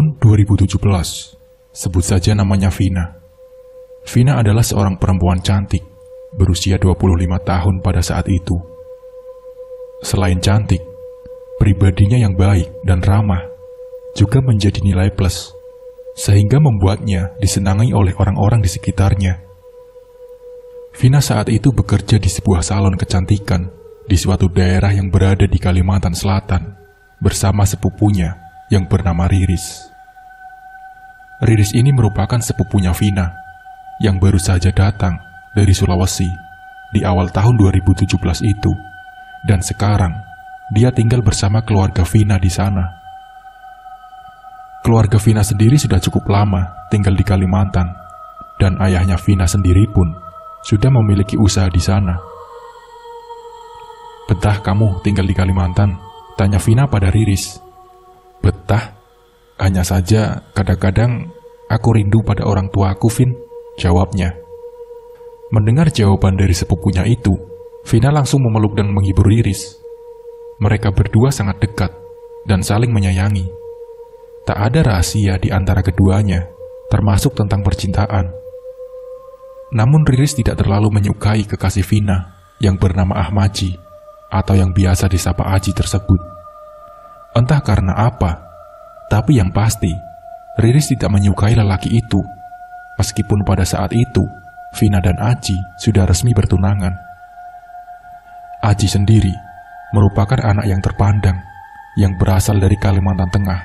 Tahun 2017, sebut saja namanya Vina. Vina adalah seorang perempuan cantik, berusia 25 tahun pada saat itu. Selain cantik, pribadinya yang baik dan ramah juga menjadi nilai plus, sehingga membuatnya disenangi oleh orang-orang di sekitarnya. Vina saat itu bekerja di sebuah salon kecantikan di suatu daerah yang berada di Kalimantan Selatan bersama sepupunya yang bernama Riris. Riris ini merupakan sepupunya Vina yang baru saja datang dari Sulawesi di awal tahun 2017 itu, dan sekarang dia tinggal bersama keluarga Vina di sana. Keluarga Vina sendiri sudah cukup lama tinggal di Kalimantan, dan ayahnya Vina sendiri pun sudah memiliki usaha di sana. "Betah kamu tinggal di Kalimantan?" tanya Vina pada Riris. "Betah? Hanya saja kadang-kadang aku rindu pada orang tuaku, Vin," jawabnya. Mendengar jawaban dari sepupunya itu, Vina langsung memeluk dan menghibur Riris. Mereka berdua sangat dekat dan saling menyayangi. Tak ada rahasia di antara keduanya, termasuk tentang percintaan. Namun Riris tidak terlalu menyukai kekasih Vina yang bernama Ahmaji, atau yang biasa disapa Aji tersebut. Entah karena apa, tapi yang pasti, Riris tidak menyukai lelaki itu, meskipun pada saat itu, Vina dan Aji sudah resmi bertunangan. Aji sendiri merupakan anak yang terpandang, yang berasal dari Kalimantan Tengah.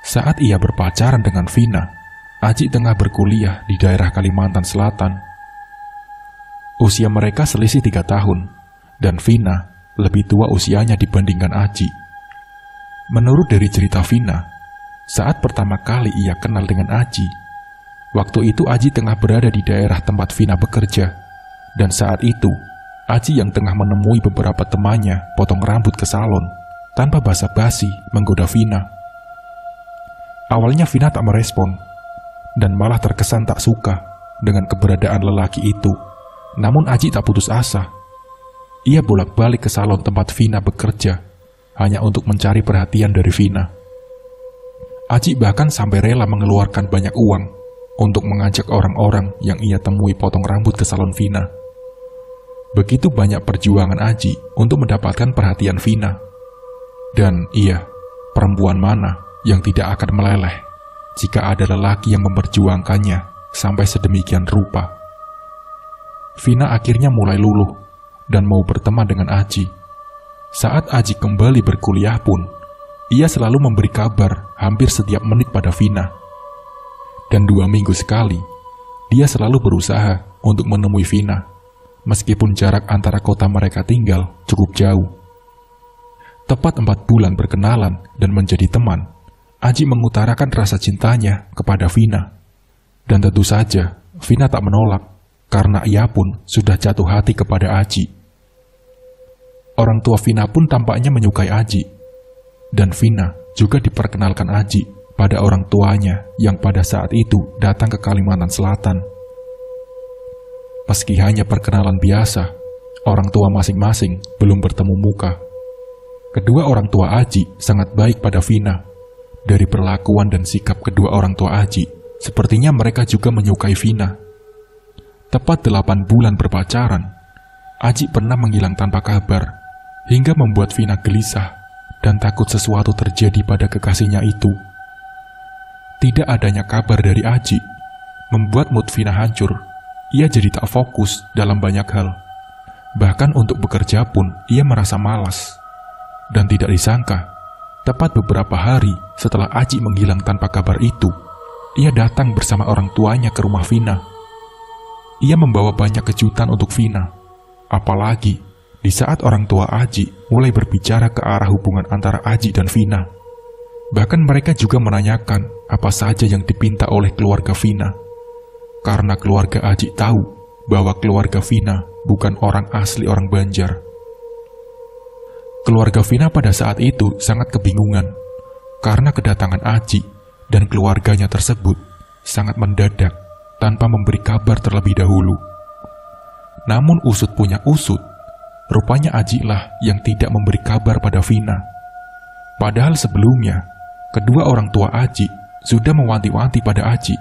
Saat ia berpacaran dengan Vina, Aji tengah berkuliah di daerah Kalimantan Selatan. Usia mereka selisih 3 tahun, dan Vina lebih tua usianya dibandingkan Aji. Menurut dari cerita Vina, saat pertama kali ia kenal dengan Aji, waktu itu Aji tengah berada di daerah tempat Vina bekerja, dan saat itu Aji yang tengah menemui beberapa temannya potong rambut ke salon, tanpa basa-basi menggoda Vina. Awalnya Vina tak merespon, dan malah terkesan tak suka dengan keberadaan lelaki itu. Namun Aji tak putus asa. Ia bolak-balik ke salon tempat Vina bekerja, hanya untuk mencari perhatian dari Vina. Aji bahkan sampai rela mengeluarkan banyak uang untuk mengajak orang-orang yang ia temui potong rambut ke salon Vina. Begitu banyak perjuangan Aji untuk mendapatkan perhatian Vina. Dan iya, perempuan mana yang tidak akan meleleh jika ada lelaki yang memperjuangkannya sampai sedemikian rupa. Vina akhirnya mulai luluh dan mau berteman dengan Aji. Saat Aji kembali berkuliah pun, ia selalu memberi kabar hampir setiap menit pada Vina. Dan 2 minggu sekali, dia selalu berusaha untuk menemui Vina, meskipun jarak antara kota mereka tinggal cukup jauh. Tepat 4 bulan berkenalan dan menjadi teman, Aji mengutarakan rasa cintanya kepada Vina. Dan tentu saja, Vina tak menolak, karena ia pun sudah jatuh hati kepada Aji. Orang tua Vina pun tampaknya menyukai Aji, dan Vina juga diperkenalkan Aji pada orang tuanya yang pada saat itu datang ke Kalimantan Selatan. Meski hanya perkenalan biasa, orang tua masing-masing belum bertemu muka. Kedua orang tua Aji sangat baik pada Vina. Dari perlakuan dan sikap kedua orang tua Aji, sepertinya mereka juga menyukai Vina. Tepat 8 bulan berpacaran, Aji pernah menghilang tanpa kabar, hingga membuat Vina gelisah dan takut sesuatu terjadi pada kekasihnya itu. Tidak adanya kabar dari Aji membuat mood Vina hancur. Ia jadi tak fokus dalam banyak hal. Bahkan untuk bekerja pun ia merasa malas. Dan tidak disangka, tepat beberapa hari setelah Aji menghilang tanpa kabar itu, ia datang bersama orang tuanya ke rumah Vina. Ia membawa banyak kejutan untuk Vina, apalagi di saat orang tua Aji mulai berbicara ke arah hubungan antara Aji dan Vina. Bahkan mereka juga menanyakan apa saja yang dipinta oleh keluarga Vina, karena keluarga Aji tahu bahwa keluarga Vina bukan orang asli orang Banjar. Keluarga Vina pada saat itu sangat kebingungan, karena kedatangan Aji dan keluarganya tersebut sangat mendadak tanpa memberi kabar terlebih dahulu. Namun usut punya usut, rupanya Aji lah yang tidak memberi kabar pada Vina. Padahal sebelumnya, kedua orang tua Aji sudah mewanti-wanti pada Aji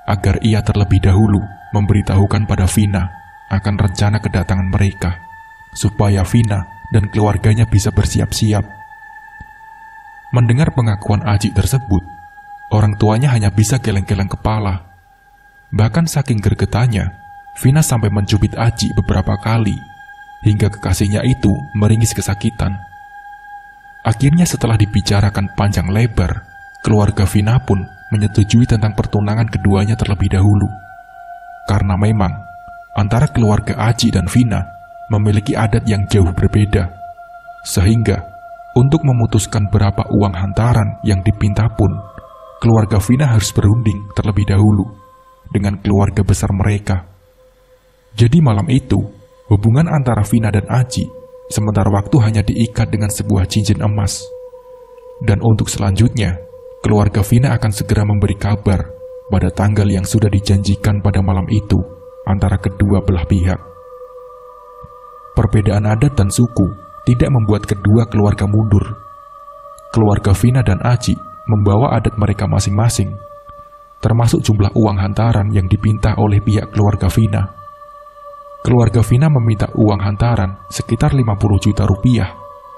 agar ia terlebih dahulu memberitahukan pada Vina akan rencana kedatangan mereka, supaya Vina dan keluarganya bisa bersiap-siap. Mendengar pengakuan Aji tersebut, orang tuanya hanya bisa geleng-geleng kepala. Bahkan saking gregetannya, Vina sampai mencubit Aji beberapa kali, hingga kekasihnya itu meringis kesakitan. Akhirnya setelah dibicarakan panjang lebar, keluarga Vina pun menyetujui tentang pertunangan keduanya terlebih dahulu. Karena memang, antara keluarga Aji dan Vina memiliki adat yang jauh berbeda, sehingga untuk memutuskan berapa uang hantaran yang dipinta pun, keluarga Vina harus berunding terlebih dahulu dengan keluarga besar mereka. Jadi malam itu, hubungan antara Vina dan Aji sementara waktu hanya diikat dengan sebuah cincin emas. Dan untuk selanjutnya, keluarga Vina akan segera memberi kabar pada tanggal yang sudah dijanjikan pada malam itu antara kedua belah pihak. Perbedaan adat dan suku tidak membuat kedua keluarga mundur. Keluarga Vina dan Aji membawa adat mereka masing-masing, termasuk jumlah uang hantaran yang dipinta oleh pihak keluarga Vina. Keluarga Vina meminta uang hantaran sekitar 50 juta rupiah,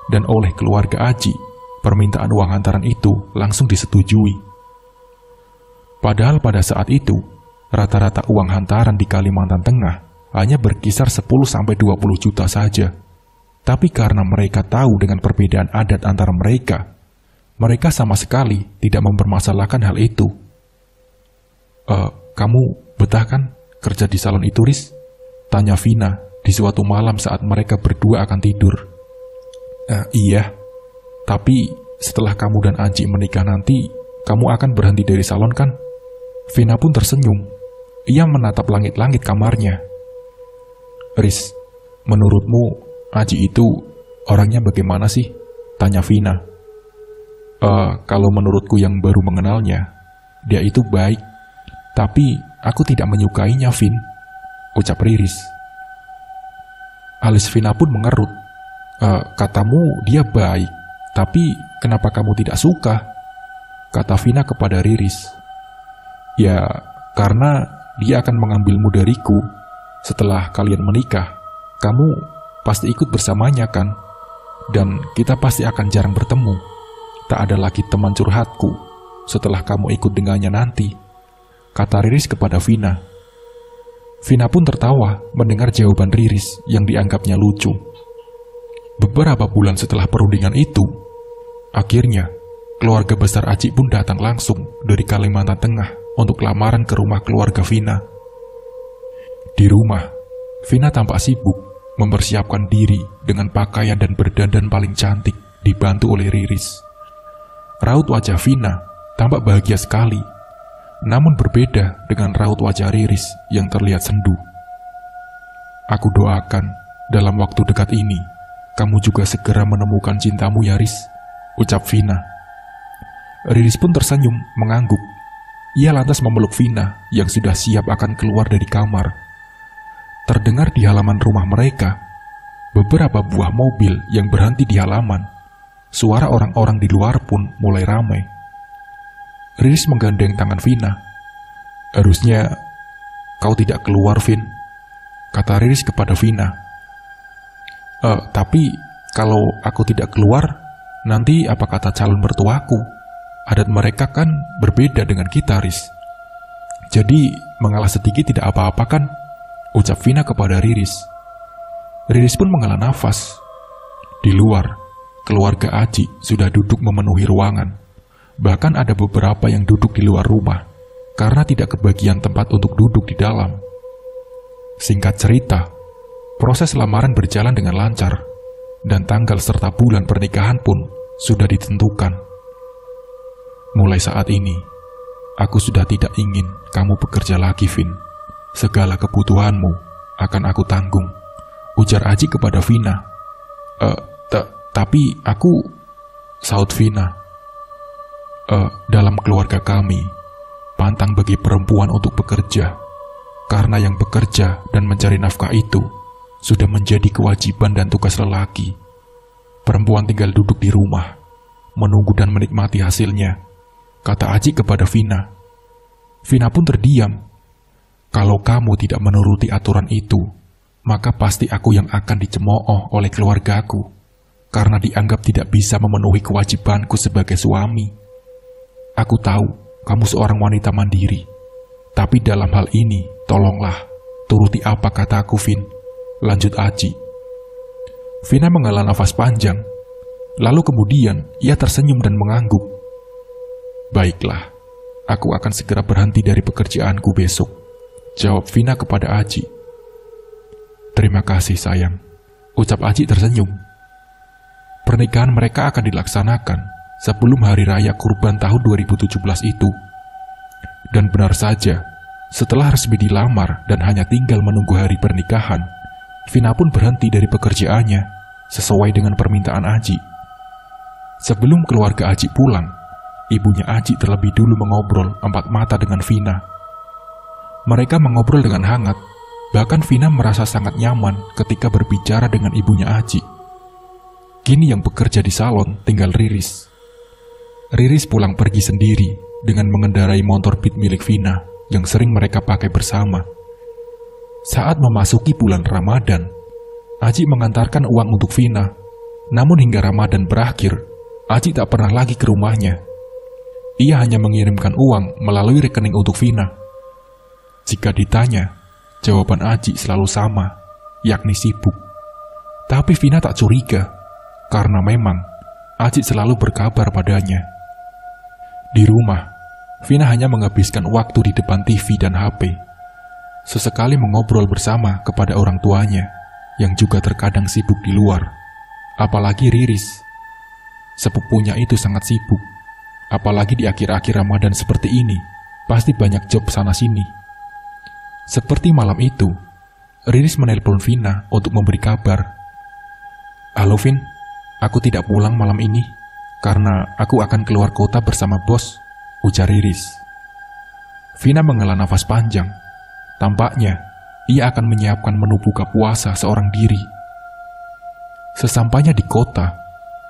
dan oleh keluarga Aji, permintaan uang hantaran itu langsung disetujui. Padahal pada saat itu, rata-rata uang hantaran di Kalimantan Tengah hanya berkisar 10-20 juta saja. Tapi karena mereka tahu dengan perbedaan adat antara mereka sama sekali tidak mempermasalahkan hal itu. Kamu betah kan kerja di salon itu, Riz? Tanya Vina di suatu malam saat mereka berdua akan tidur. Iya, tapi setelah kamu dan Aji menikah nanti, kamu akan berhenti dari salon kan? Vina pun tersenyum. Ia menatap langit-langit kamarnya. Riz, menurutmu Aji itu orangnya bagaimana sih? Tanya Vina. Kalau menurutku yang baru mengenalnya, dia itu baik, tapi aku tidak menyukainya, Vin, ucap Riris. Alis Vina pun mengerut. Katamu dia baik, tapi kenapa kamu tidak suka? Kata Vina kepada Riris. Ya, karena dia akan mengambilmu dariku. Setelah kalian menikah, kamu pasti ikut bersamanya kan? Dan kita pasti akan jarang bertemu. Tak ada lagi teman curhatku setelah kamu ikut dengannya nanti, kata Riris kepada Vina. Vina pun tertawa mendengar jawaban Riris yang dianggapnya lucu. Beberapa bulan setelah perundingan itu, akhirnya keluarga besar Aji pun datang langsung dari Kalimantan Tengah untuk lamaran ke rumah keluarga Vina. Di rumah, Vina tampak sibuk mempersiapkan diri dengan pakaian dan berdandan paling cantik, dibantu oleh Riris. Raut wajah Vina tampak bahagia sekali, namun berbeda dengan raut wajah Riris yang terlihat sendu. Aku doakan dalam waktu dekat ini, kamu juga segera menemukan cintamu ya, Riz, ucap Vina. Riris pun tersenyum mengangguk. Ia lantas memeluk Vina yang sudah siap akan keluar dari kamar. Terdengar di halaman rumah mereka beberapa buah mobil yang berhenti di halaman. Suara orang-orang di luar pun mulai ramai. Riris menggandeng tangan Vina. Harusnya kau tidak keluar, Vin, kata Riris kepada Vina. Tapi kalau aku tidak keluar, nanti apa kata calon mertuaku? Adat mereka kan berbeda dengan kita, Riz. Jadi mengalah sedikit tidak apa-apa kan? Ucap Vina kepada Riris. Riris pun menghela nafas. Di luar, keluarga Aji sudah duduk memenuhi ruangan. Bahkan ada beberapa yang duduk di luar rumah karena tidak kebagian tempat untuk duduk di dalam. Singkat cerita, proses lamaran berjalan dengan lancar dan tanggal serta bulan pernikahan pun sudah ditentukan. Mulai saat ini, aku sudah tidak ingin kamu bekerja lagi, Vin. Segala kebutuhanmu akan aku tanggung, ujar Aji kepada Vina. Tapi aku, saut Vina. Dalam keluarga kami, pantang bagi perempuan untuk bekerja, karena yang bekerja dan mencari nafkah itu sudah menjadi kewajiban dan tugas lelaki. Perempuan tinggal duduk di rumah, menunggu dan menikmati hasilnya, kata Aji kepada Vina. Vina pun terdiam. Kalau kamu tidak menuruti aturan itu, maka pasti aku yang akan dicemooh oleh keluargaku, karena dianggap tidak bisa memenuhi kewajibanku sebagai suami. Aku tahu kamu seorang wanita mandiri, tapi dalam hal ini, tolonglah, turuti apa kataku, Vin, lanjut Aji. Vina menghela nafas panjang, lalu kemudian ia tersenyum dan mengangguk. Baiklah, aku akan segera berhenti dari pekerjaanku besok, jawab Vina kepada Aji. Terima kasih sayang, ucap Aji tersenyum. Pernikahan mereka akan dilaksanakan sebelum hari raya Kurban tahun 2017 itu. Dan benar saja, setelah resmi dilamar dan hanya tinggal menunggu hari pernikahan, Vina pun berhenti dari pekerjaannya sesuai dengan permintaan Aji. Sebelum keluarga Aji pulang, ibunya Aji terlebih dulu mengobrol empat mata dengan Vina. Mereka mengobrol dengan hangat, bahkan Vina merasa sangat nyaman ketika berbicara dengan ibunya Aji. Kini yang bekerja di salon tinggal Riris. Riris pulang pergi sendiri dengan mengendarai motor Beat milik Vina yang sering mereka pakai bersama. Saat memasuki bulan Ramadan, Aji mengantarkan uang untuk Vina. Namun hingga Ramadan berakhir, Aji tak pernah lagi ke rumahnya. Ia hanya mengirimkan uang melalui rekening untuk Vina. Jika ditanya, jawaban Aji selalu sama, yakni sibuk. Tapi Vina tak curiga, karena memang Aji selalu berkabar padanya. Di rumah, Vina hanya menghabiskan waktu di depan TV dan HP. Sesekali mengobrol bersama kepada orang tuanya, yang juga terkadang sibuk di luar. Apalagi Riris. Sepupunya itu sangat sibuk. Apalagi di akhir-akhir Ramadan seperti ini, pasti banyak job sana-sini. Seperti malam itu, Riris menelpon Vina untuk memberi kabar. Halo Vin, aku tidak pulang malam ini, karena aku akan keluar kota bersama bos, ujar Riris. Vina menghela nafas panjang. Tampaknya, ia akan menyiapkan menu buka puasa seorang diri. Sesampainya di kota,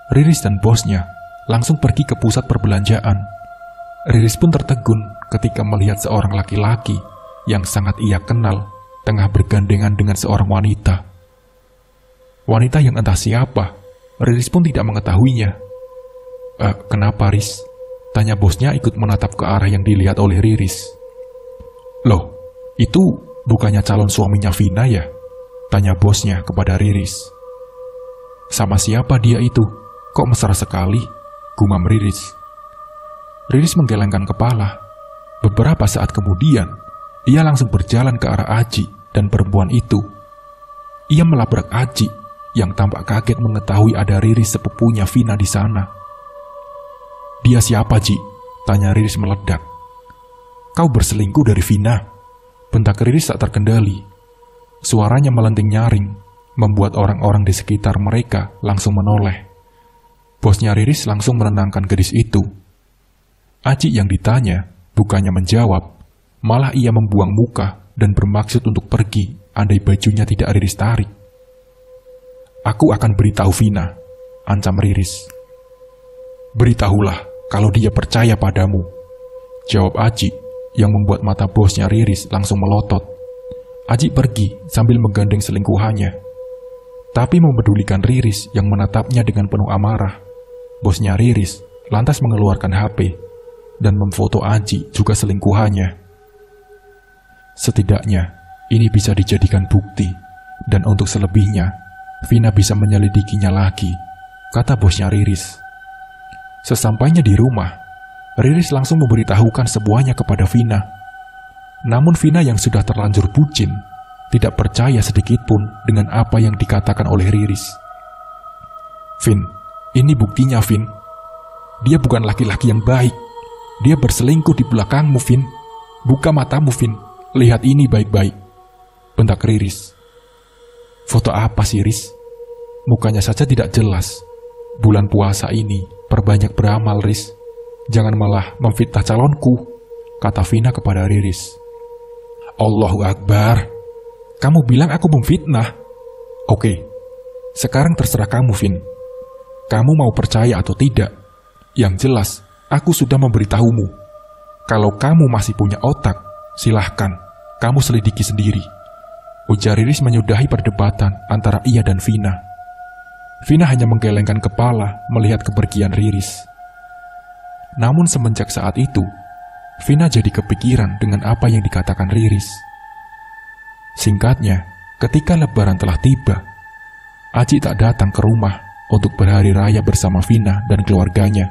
Riris dan bosnya langsung pergi ke pusat perbelanjaan. Riris pun tertegun ketika melihat seorang laki-laki yang sangat ia kenal tengah bergandengan dengan seorang wanita. Wanita yang entah siapa, Riris pun tidak mengetahuinya. Kenapa, Riz? Tanya bosnya ikut menatap ke arah yang dilihat oleh Riris. Loh, itu bukannya calon suaminya Vina ya? Tanya bosnya kepada Riris. Sama siapa dia itu? Kok mesra sekali? Gumam Riris. Riris menggelengkan kepala. Beberapa saat kemudian, ia langsung berjalan ke arah Aji dan perempuan itu. Ia melabrak Aji yang tampak kaget mengetahui ada Riris sepupunya Vina di sana. Dia siapa, Ji? Tanya Riris meledak. Kau berselingkuh dari Vina? Bentak Riris tak terkendali. Suaranya melenting nyaring, membuat orang-orang di sekitar mereka langsung menoleh. Bosnya Riris langsung menenangkan gadis itu. Aji yang ditanya bukannya menjawab, malah ia membuang muka dan bermaksud untuk pergi andai bajunya tidak Riris tarik. Aku akan beritahu Vina, ancam Riris. Beritahulah kalau dia percaya padamu, jawab Aji yang membuat mata bosnya Riris langsung melotot. Aji pergi sambil menggandeng selingkuhannya. Tapi memedulikan Riris yang menatapnya dengan penuh amarah. Bosnya Riris lantas mengeluarkan HP dan memfoto Aji juga selingkuhannya. Setidaknya ini bisa dijadikan bukti, dan untuk selebihnya Vina bisa menyelidikinya lagi, kata bosnya Riris. Sesampainya di rumah, Riris langsung memberitahukan semuanya kepada Vina. Namun Vina yang sudah terlanjur bucin tidak percaya sedikitpun dengan apa yang dikatakan oleh Riris. Vin, ini buktinya, Vin. Dia bukan laki-laki yang baik. Dia berselingkuh di belakangmu, Vin. Buka matamu, Vin. Lihat ini baik-baik, bentak Riris. Foto apa sih, Riz? Mukanya saja tidak jelas. Bulan puasa ini perbanyak beramal, Riz. Jangan malah memfitnah calonku, kata Vina kepada Riris. Allahu Akbar. Kamu bilang aku memfitnah? Oke, sekarang terserah kamu, Vin. Kamu mau percaya atau tidak? Yang jelas, aku sudah memberitahumu. Kalau kamu masih punya otak, silahkan, kamu selidiki sendiri. Ujar Riris menyudahi perdebatan antara ia dan Vina. Vina hanya menggelengkan kepala melihat kepergian Riris. Namun semenjak saat itu, Vina jadi kepikiran dengan apa yang dikatakan Riris. Singkatnya, ketika Lebaran telah tiba, Aji tak datang ke rumah untuk berhari raya bersama Vina dan keluarganya,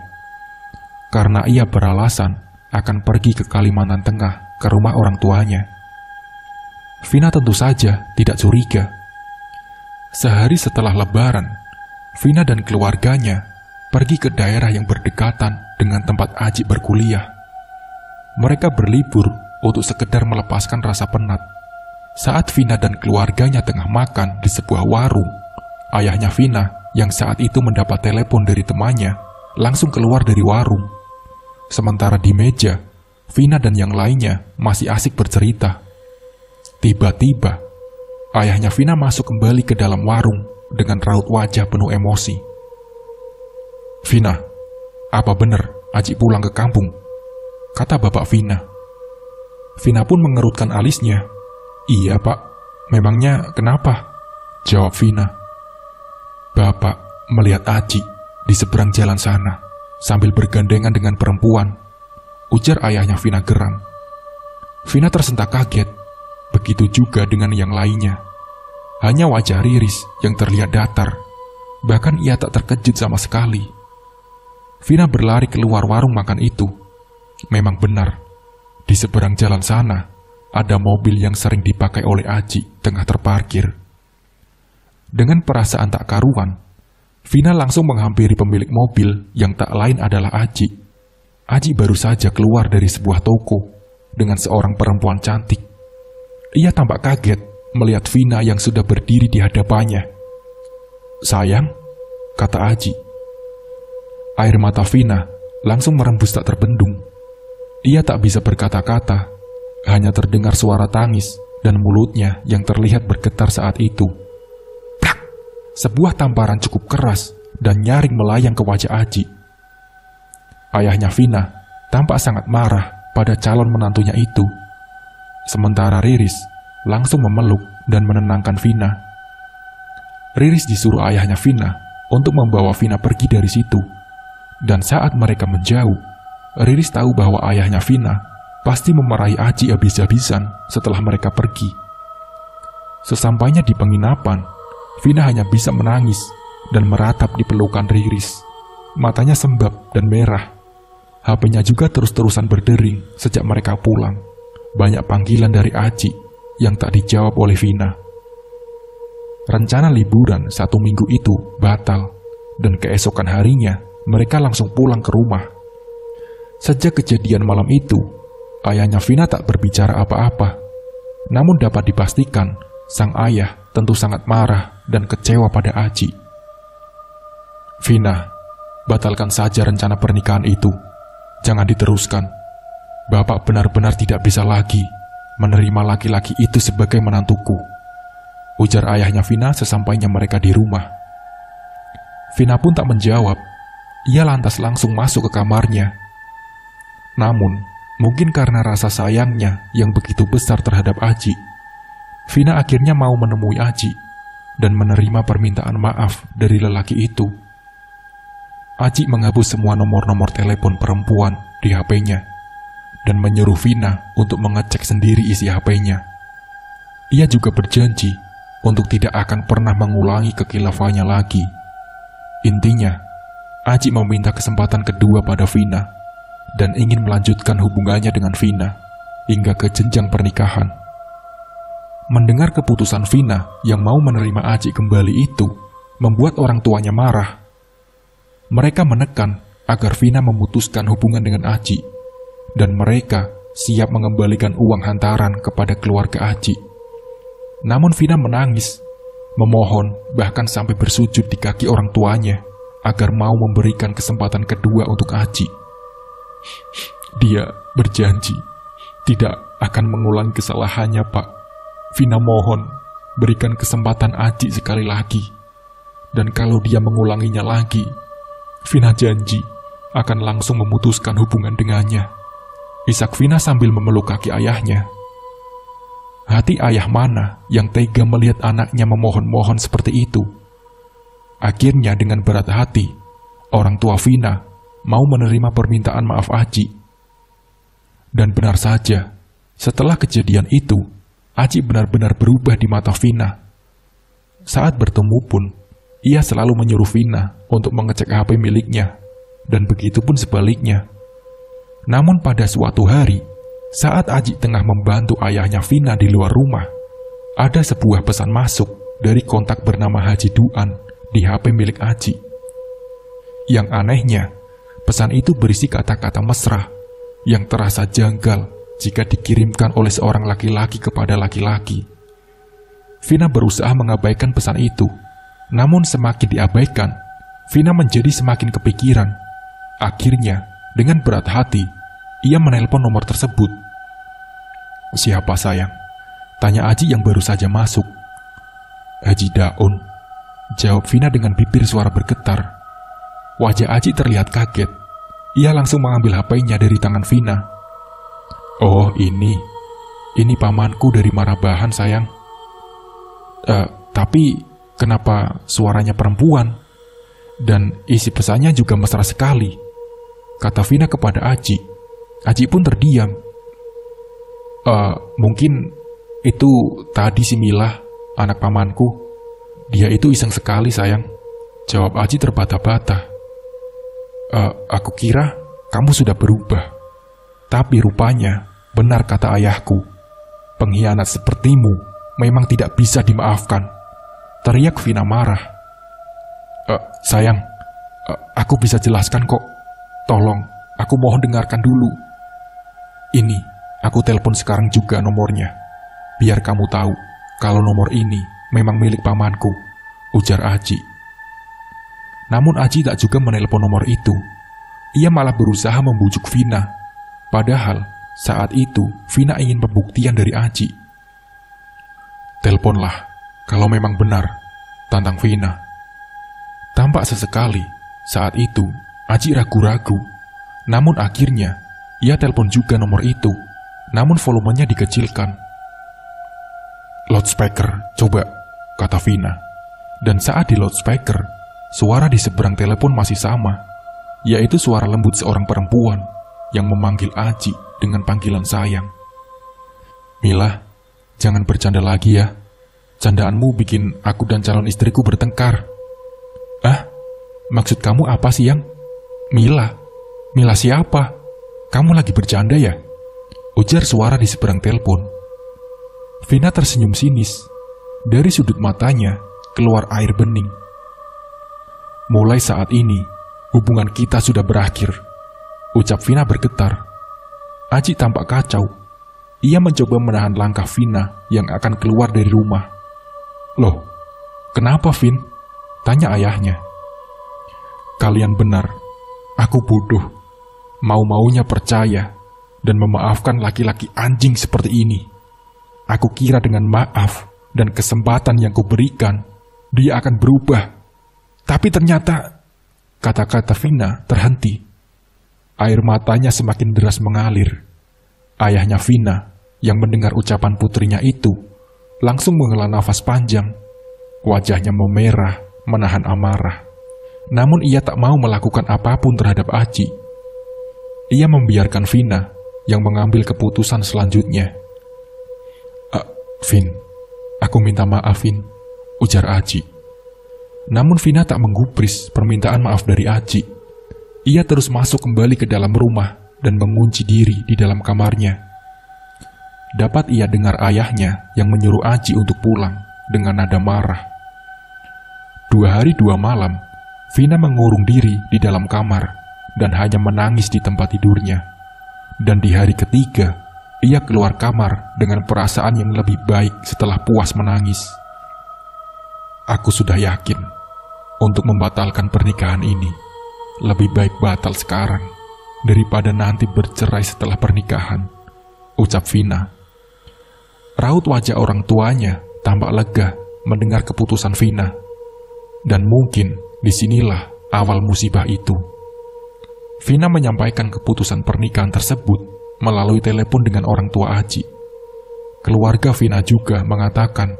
karena ia beralasan akan pergi ke Kalimantan Tengah ke rumah orang tuanya. Vina tentu saja tidak curiga. Sehari setelah Lebaran, Vina dan keluarganya pergi ke daerah yang berdekatan dengan tempat Aji berkuliah. Mereka berlibur untuk sekedar melepaskan rasa penat. Saat Vina dan keluarganya tengah makan di sebuah warung, ayahnya Vina yang saat itu mendapat telepon dari temannya langsung keluar dari warung. Sementara di meja, Vina dan yang lainnya masih asik bercerita. Tiba-tiba, ayahnya Vina masuk kembali ke dalam warung dengan raut wajah penuh emosi. "Vina, apa benar Aji pulang ke kampung?" kata bapak Vina. Vina pun mengerutkan alisnya. "Iya pak, memangnya kenapa?" jawab Vina. "Bapak melihat Aji di seberang jalan sana sambil bergandengan dengan perempuan," ujar ayahnya Vina geram. Vina tersentak kaget, begitu juga dengan yang lainnya. Hanya wajah Riris yang terlihat datar, bahkan ia tak terkejut sama sekali. Vina berlari keluar warung makan itu. Memang benar, di seberang jalan sana ada mobil yang sering dipakai oleh Aji tengah terparkir. Dengan perasaan tak karuan, Vina langsung menghampiri pemilik mobil yang tak lain adalah Aji. Aji baru saja keluar dari sebuah toko dengan seorang perempuan cantik. Ia tampak kaget melihat Vina yang sudah berdiri di hadapannya. "Sayang," kata Aji. Air mata Vina langsung merembus tak terbendung. Ia tak bisa berkata-kata, hanya terdengar suara tangis dan mulutnya yang terlihat bergetar saat itu. Sebuah tamparan cukup keras dan nyaring melayang ke wajah Aji. Ayahnya Vina tampak sangat marah pada calon menantunya itu. Sementara Riris langsung memeluk dan menenangkan Vina. Riris disuruh ayahnya Vina untuk membawa Vina pergi dari situ. Dan saat mereka menjauh, Riris tahu bahwa ayahnya Vina pasti memarahi Aji habis-habisan setelah mereka pergi. Sesampainya di penginapan, Vina hanya bisa menangis dan meratap di pelukan Riris. Matanya sembab dan merah. HP-nya juga terus-terusan berdering sejak mereka pulang. Banyak panggilan dari Aji yang tak dijawab oleh Vina. Rencana liburan 1 minggu itu batal, dan keesokan harinya mereka langsung pulang ke rumah. Sejak kejadian malam itu, ayahnya Vina tak berbicara apa-apa. Namun dapat dipastikan, sang ayah tentu sangat marah dan kecewa pada Aji. "Vina, batalkan saja rencana pernikahan itu. Jangan diteruskan. Bapak benar-benar tidak bisa lagi menerima laki-laki itu sebagai menantuku," ujar ayahnya Vina sesampainya mereka di rumah. Vina pun tak menjawab. Ia lantas langsung masuk ke kamarnya. Namun, mungkin karena rasa sayangnya yang begitu besar terhadap Aji, Vina akhirnya mau menemui Aji dan menerima permintaan maaf dari lelaki itu. Aji menghapus semua nomor-nomor telepon perempuan di HP-nya dan menyuruh Vina untuk mengecek sendiri isi HP-nya. Ia juga berjanji untuk tidak akan pernah mengulangi kekhilafahnya lagi. Intinya, Aji meminta kesempatan kedua pada Vina dan ingin melanjutkan hubungannya dengan Vina hingga ke jenjang pernikahan. Mendengar keputusan Vina yang mau menerima Aji kembali itu membuat orang tuanya marah. Mereka menekan agar Vina memutuskan hubungan dengan Aji, dan mereka siap mengembalikan uang hantaran kepada keluarga Aji. Namun Vina menangis, memohon bahkan sampai bersujud di kaki orang tuanya agar mau memberikan kesempatan kedua untuk Aji. Dia berjanji tidak akan mengulangi kesalahannya, Pak. Vina mohon, berikan kesempatan Aji sekali lagi. Dan kalau dia mengulanginya lagi, Vina janji akan langsung memutuskan hubungan dengannya, isak Vina sambil memeluk kaki ayahnya. Hati ayah mana yang tega melihat anaknya memohon-mohon seperti itu? Akhirnya dengan berat hati, orang tua Vina mau menerima permintaan maaf Aji. Dan benar saja, setelah kejadian itu, Aji benar-benar berubah di mata Vina. Saat bertemu pun, ia selalu menyuruh Vina untuk mengecek HP miliknya, dan begitu pun sebaliknya. Namun pada suatu hari, saat Aji tengah membantu ayahnya Vina di luar rumah, ada sebuah pesan masuk dari kontak bernama Haji Duan di HP milik Aji. Yang anehnya, pesan itu berisi kata-kata mesra yang terasa janggal jika dikirimkan oleh seorang laki-laki kepada laki-laki. Vina berusaha mengabaikan pesan itu, namun semakin diabaikan, Vina menjadi semakin kepikiran. Akhirnya, dengan berat hati, ia menelpon nomor tersebut. "Siapa sayang?" tanya Aji yang baru saja masuk. "Haji Daun," jawab Vina dengan bibir suara bergetar. Wajah Aji terlihat kaget. Ia langsung mengambil HP-nya dari tangan Vina. "Oh, ini pamanku dari Marabahan, sayang." Tapi kenapa suaranya perempuan? Dan isi pesannya juga mesra sekali," kata Vina kepada Aji. Aji pun terdiam. Mungkin itu tadi si Milah, anak pamanku. Dia itu iseng sekali, sayang," jawab Aji terbata-bata. Aku kira kamu sudah berubah. Tapi rupanya benar kata ayahku. Pengkhianat sepertimu memang tidak bisa dimaafkan," teriak Vina marah. Sayang, aku bisa jelaskan kok. Tolong, aku mohon dengarkan dulu. Ini, aku telepon sekarang juga nomornya. Biar kamu tahu kalau nomor ini memang milik pamanku, ujar Aji. Namun Aji tak juga menelpon nomor itu. Ia malah berusaha membujuk Vina. Padahal saat itu Vina ingin pembuktian dari Aji. "Teleponlah kalau memang benar," tantang Vina. Tampak sesekali saat itu Aji ragu-ragu. Namun akhirnya ia telepon juga nomor itu, namun volumenya dikecilkan. "Loudspeaker, coba," kata Vina. Dan saat di loudspeaker, suara di seberang telepon masih sama, yaitu suara lembut seorang perempuan yang memanggil Aji dengan panggilan sayang. "Mila, jangan bercanda lagi ya. Candaanmu bikin aku dan calon istriku bertengkar." "Ah, maksud kamu apa sih, Yang?" "Mila? Mila siapa? Kamu lagi bercanda ya?" ujar suara di seberang telepon. Vina tersenyum sinis. Dari sudut matanya keluar air bening. "Mulai saat ini, hubungan kita sudah berakhir," ucap Vina bergetar. Aji tampak kacau. Ia mencoba menahan langkah Vina yang akan keluar dari rumah. "Loh, kenapa, Vin?" tanya ayahnya. "Kalian benar, aku bodoh. Mau-maunya percaya dan memaafkan laki-laki anjing seperti ini. Aku kira dengan maaf dan kesempatan yang kuberikan, dia akan berubah. Tapi ternyata..." Kata-kata Vina terhenti. Air matanya semakin deras mengalir. Ayahnya Vina yang mendengar ucapan putrinya itu langsung menghela nafas panjang. Wajahnya memerah, menahan amarah. Namun ia tak mau melakukan apapun terhadap Aji. Ia membiarkan Vina yang mengambil keputusan selanjutnya. "Vin, aku minta maaf, Vin," ujar Aji. Namun Vina tak menggubris permintaan maaf dari Aji. Ia terus masuk kembali ke dalam rumah dan mengunci diri di dalam kamarnya. Dapat ia dengar ayahnya yang menyuruh Aji untuk pulang dengan nada marah. 2 hari 2 malam, Vina mengurung diri di dalam kamar dan hanya menangis di tempat tidurnya. Dan di hari ketiga, ia keluar kamar dengan perasaan yang lebih baik setelah puas menangis. "Aku sudah yakin untuk membatalkan pernikahan ini. Lebih baik batal sekarang daripada nanti bercerai setelah pernikahan," ucap Vina. Raut wajah orang tuanya tampak lega mendengar keputusan Vina. Dan mungkin disinilah awal musibah itu. Vina menyampaikan keputusan pernikahan tersebut melalui telepon dengan orang tua Aji. Keluarga Vina juga mengatakan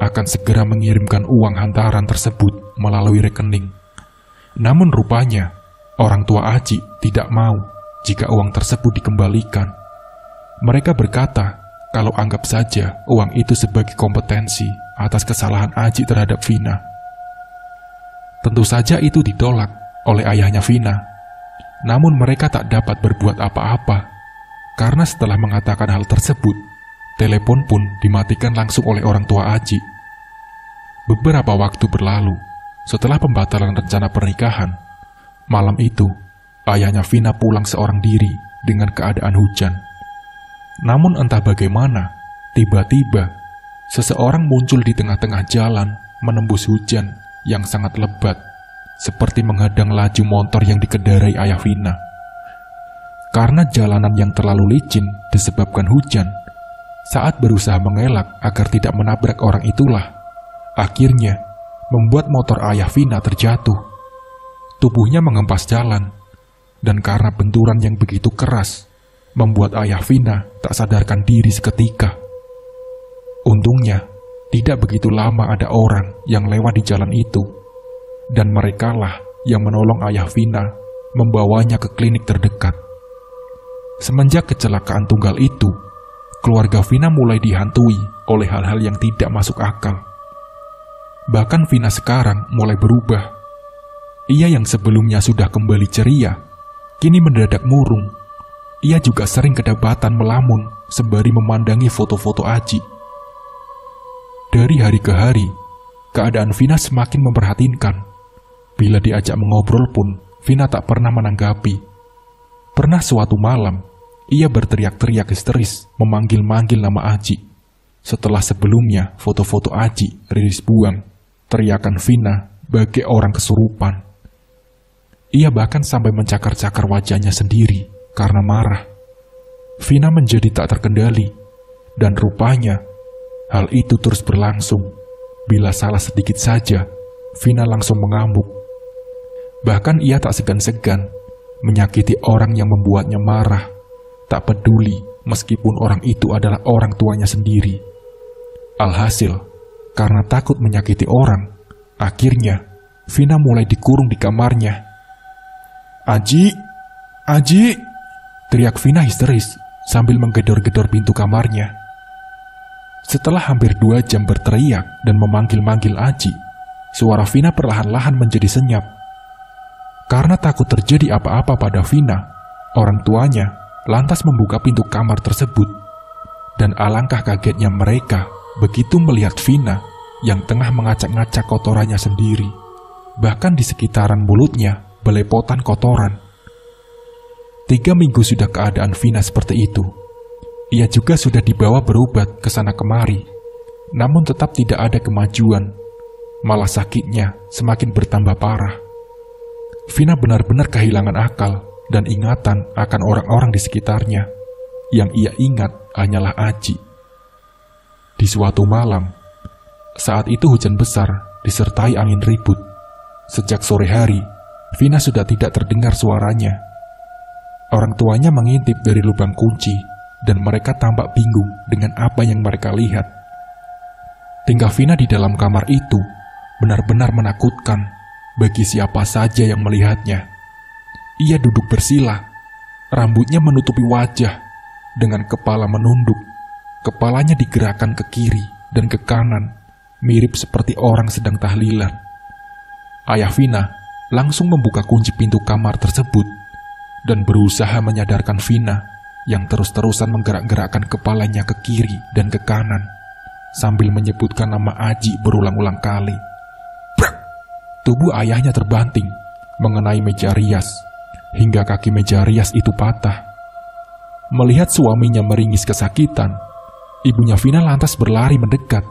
akan segera mengirimkan uang hantaran tersebut melalui rekening. Namun rupanya, orang tua Aji tidak mau jika uang tersebut dikembalikan. Mereka berkata kalau anggap saja uang itu sebagai kompetensi atas kesalahan Aji terhadap Vina. Tentu saja itu ditolak oleh ayahnya Vina. Namun mereka tak dapat berbuat apa-apa, karena setelah mengatakan hal tersebut, telepon pun dimatikan langsung oleh orang tua Aji. Beberapa waktu berlalu, setelah pembatalan rencana pernikahan, malam itu, ayahnya Vina pulang seorang diri dengan keadaan hujan. Namun entah bagaimana, tiba-tiba, seseorang muncul di tengah-tengah jalan menembus hujan yang sangat lebat, seperti menghadang laju motor yang dikendarai ayah Vina. Karena jalanan yang terlalu licin disebabkan hujan, saat berusaha mengelak agar tidak menabrak orang itulah, akhirnya membuat motor ayah Vina terjatuh. Tubuhnya mengempas jalan, dan karena benturan yang begitu keras, membuat ayah Vina tak sadarkan diri seketika. Untungnya, tidak begitu lama ada orang yang lewat di jalan itu, dan merekalah yang menolong ayah Vina membawanya ke klinik terdekat. Semenjak kecelakaan tunggal itu, keluarga Vina mulai dihantui oleh hal-hal yang tidak masuk akal. Bahkan Vina sekarang mulai berubah. Ia yang sebelumnya sudah kembali ceria, kini mendadak murung. Ia juga sering kedapatan melamun sembari memandangi foto-foto Aji. Dari hari ke hari, keadaan Vina semakin memprihatinkan. Bila diajak mengobrol pun, Vina tak pernah menanggapi. Pernah suatu malam, ia berteriak-teriak histeris memanggil-manggil nama Aji. Setelah sebelumnya foto-foto Aji Riris buang, teriakan Vina bagai orang kesurupan. Ia bahkan sampai mencakar-cakar wajahnya sendiri karena marah. Vina menjadi tak terkendali, dan rupanya hal itu terus berlangsung. Bila salah sedikit saja, Vina langsung mengamuk. Bahkan ia tak segan-segan menyakiti orang yang membuatnya marah, tak peduli meskipun orang itu adalah orang tuanya sendiri. Alhasil, karena takut menyakiti orang, akhirnya Vina mulai dikurung di kamarnya. "Aji! Aji!" teriak Vina histeris sambil menggedor-gedor pintu kamarnya. Setelah hampir 2 jam berteriak dan memanggil-manggil Aji, suara Vina perlahan-lahan menjadi senyap. Karena takut terjadi apa-apa pada Vina, orang tuanya lantas membuka pintu kamar tersebut. Dan alangkah kagetnya mereka begitu melihat Vina yang tengah ngacak-ngacak kotorannya sendiri. Bahkan di sekitaran mulutnya belepotan kotoran. 3 minggu sudah keadaan Vina seperti itu. Ia juga sudah dibawa berobat ke sana kemari, namun tetap tidak ada kemajuan. Malah sakitnya semakin bertambah parah. Vina benar-benar kehilangan akal dan ingatan akan orang-orang di sekitarnya. Yang ia ingat hanyalah Aji. Di suatu malam, saat itu hujan besar disertai angin ribut. Sejak sore hari, Vina sudah tidak terdengar suaranya. Orang tuanya mengintip dari lubang kunci, dan mereka tampak bingung dengan apa yang mereka lihat. Tingkah Vina di dalam kamar itu benar-benar menakutkan bagi siapa saja yang melihatnya. Ia duduk bersila, rambutnya menutupi wajah, dengan kepala menunduk. Kepalanya digerakkan ke kiri dan ke kanan, mirip seperti orang sedang tahlilan. Ayah Vina langsung membuka kunci pintu kamar tersebut dan berusaha menyadarkan Vina yang terus-terusan menggerak-gerakkan kepalanya ke kiri dan ke kanan sambil menyebutkan nama Aji berulang-ulang kali. Tubuh ayahnya terbanting mengenai meja rias, hingga kaki meja rias itu patah. Melihat suaminya meringis kesakitan, ibunya Vina lantas berlari mendekat.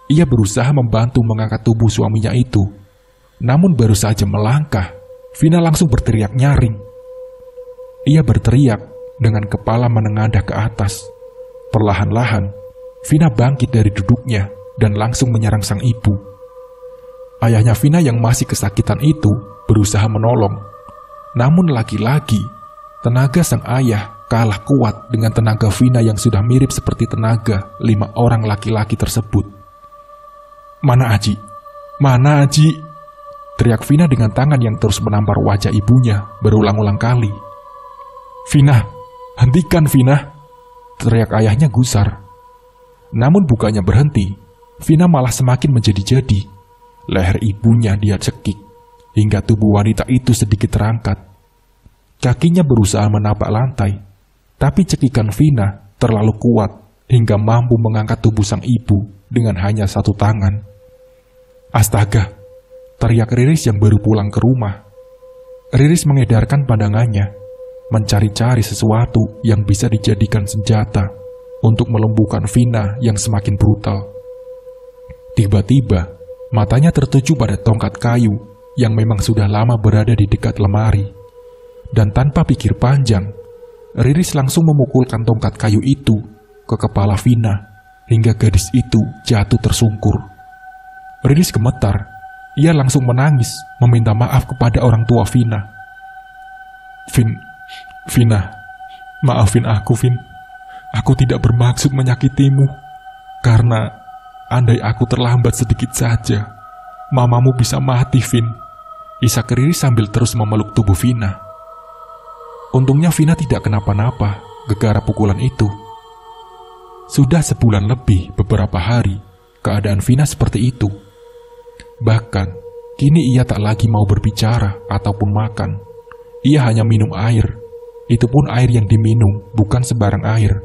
Ia berusaha membantu mengangkat tubuh suaminya itu. Namun baru saja melangkah, Vina langsung berteriak nyaring. Ia berteriak dengan kepala menengadah ke atas. Perlahan-lahan, Vina bangkit dari duduknya dan langsung menyerang sang ibu. Ayahnya Vina yang masih kesakitan itu berusaha menolong. Namun lagi-lagi, tenaga sang ayah kalah kuat dengan tenaga Vina yang sudah mirip seperti tenaga 5 orang laki-laki tersebut. "Mana Aji? Mana Aji?" teriak Vina dengan tangan yang terus menampar wajah ibunya berulang-ulang kali. "Vina, hentikan Vina!" teriak ayahnya gusar. Namun bukannya berhenti, Vina malah semakin menjadi-jadi. Leher ibunya dia cekik, hingga tubuh wanita itu sedikit terangkat. Kakinya berusaha menapak lantai, tapi cekikan Vina terlalu kuat hingga mampu mengangkat tubuh sang ibu dengan hanya 1 tangan. "Astaga!" teriak Riris yang baru pulang ke rumah. Riris mengedarkan pandangannya, mencari-cari sesuatu yang bisa dijadikan senjata untuk melumpuhkan Vina yang semakin brutal. Tiba-tiba, matanya tertuju pada tongkat kayu yang memang sudah lama berada di dekat lemari. Dan tanpa pikir panjang, Riris langsung memukulkan tongkat kayu itu ke kepala Vina hingga gadis itu jatuh tersungkur. Riris gemetar, ia langsung menangis meminta maaf kepada orang tua Vina. Vina, maafin aku, Vin. Aku tidak bermaksud menyakitimu. Karena andai aku terlambat sedikit saja, mamamu bisa mati, Vin." Isak Riris sambil terus memeluk tubuh Vina. Untungnya Vina tidak kenapa-napa gegara pukulan itu. Sudah sebulan lebih beberapa hari, keadaan Vina seperti itu. Bahkan, kini ia tak lagi mau berbicara ataupun makan. Ia hanya minum air. Itu pun air yang diminum bukan sembarang air,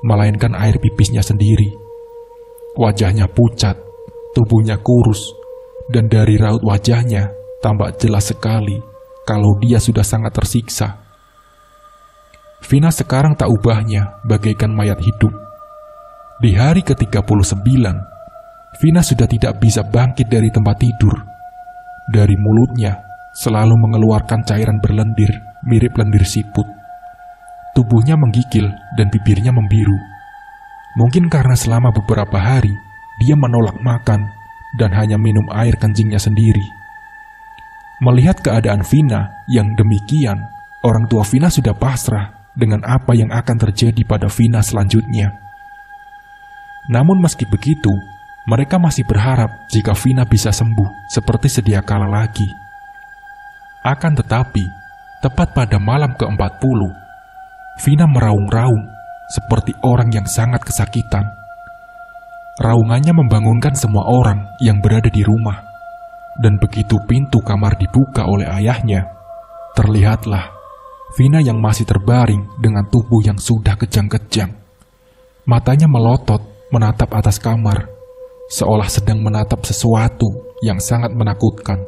melainkan air pipisnya sendiri. Wajahnya pucat, tubuhnya kurus, dan dari raut wajahnya tampak jelas sekali kalau dia sudah sangat tersiksa. Vina sekarang tak ubahnya bagaikan mayat hidup. Di hari ke-39, Vina sudah tidak bisa bangkit dari tempat tidur. Dari mulutnya selalu mengeluarkan cairan berlendir mirip lendir siput. Tubuhnya menggigil dan bibirnya membiru. Mungkin karena selama beberapa hari dia menolak makan dan hanya minum air kencingnya sendiri. Melihat keadaan Vina yang demikian, orang tua Vina sudah pasrah dengan apa yang akan terjadi pada Vina selanjutnya. Namun meski begitu, mereka masih berharap jika Vina bisa sembuh seperti sedia kala lagi. Akan tetapi, tepat pada malam ke-40, Vina meraung-raung seperti orang yang sangat kesakitan. Raungannya membangunkan semua orang yang berada di rumah. Dan begitu pintu kamar dibuka oleh ayahnya, terlihatlah Vina yang masih terbaring dengan tubuh yang sudah kejang-kejang. Matanya melotot menatap atas kamar, seolah sedang menatap sesuatu yang sangat menakutkan.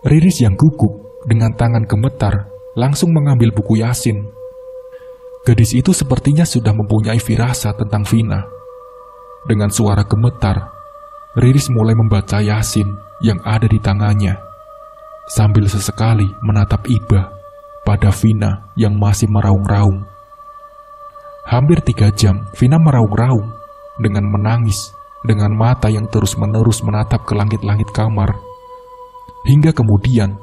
Riris yang gugup dengan tangan gemetar langsung mengambil buku Yasin. Gadis itu sepertinya sudah mempunyai firasat tentang Vina. Dengan suara gemetar, Riris mulai membaca Yasin yang ada di tangannya, sambil sesekali menatap iba pada Vina yang masih meraung-raung. Hampir 3 jam Vina meraung-raung dengan menangis, dengan mata yang terus-menerus menatap ke langit-langit kamar. Hingga kemudian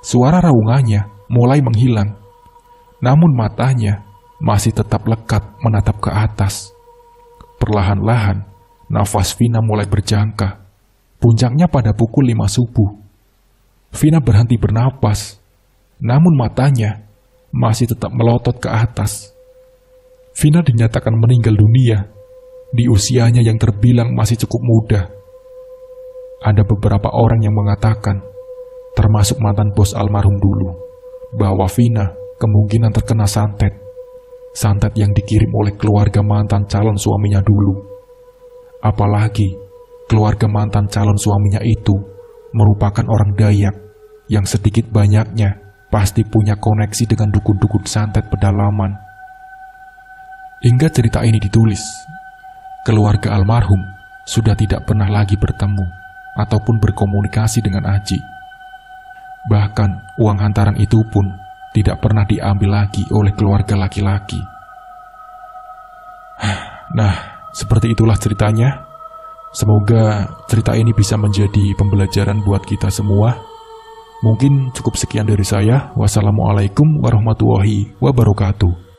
suara raungannya mulai menghilang, namun matanya masih tetap lekat menatap ke atas. Perlahan-lahan nafas Vina mulai berjangka. Puncaknya pada pukul 5 subuh. Vina berhenti bernapas, namun matanya masih tetap melotot ke atas. Vina dinyatakan meninggal dunia di usianya yang terbilang masih cukup muda. Ada beberapa orang yang mengatakan, termasuk mantan bos almarhum dulu, bahwa Vina kemungkinan terkena santet. Santet yang dikirim oleh keluarga mantan calon suaminya dulu. Apalagi keluarga mantan calon suaminya itu merupakan orang Dayak yang sedikit banyaknya pasti punya koneksi dengan dukun-dukun santet pedalaman. Hingga cerita ini ditulis, keluarga almarhum sudah tidak pernah lagi bertemu ataupun berkomunikasi dengan Aji. Bahkan uang hantaran itu pun tidak pernah diambil lagi oleh keluarga laki-laki. Nah, seperti itulah ceritanya. Semoga cerita ini bisa menjadi pembelajaran buat kita semua. Mungkin cukup sekian dari saya. Wassalamualaikum warahmatullahi wabarakatuh.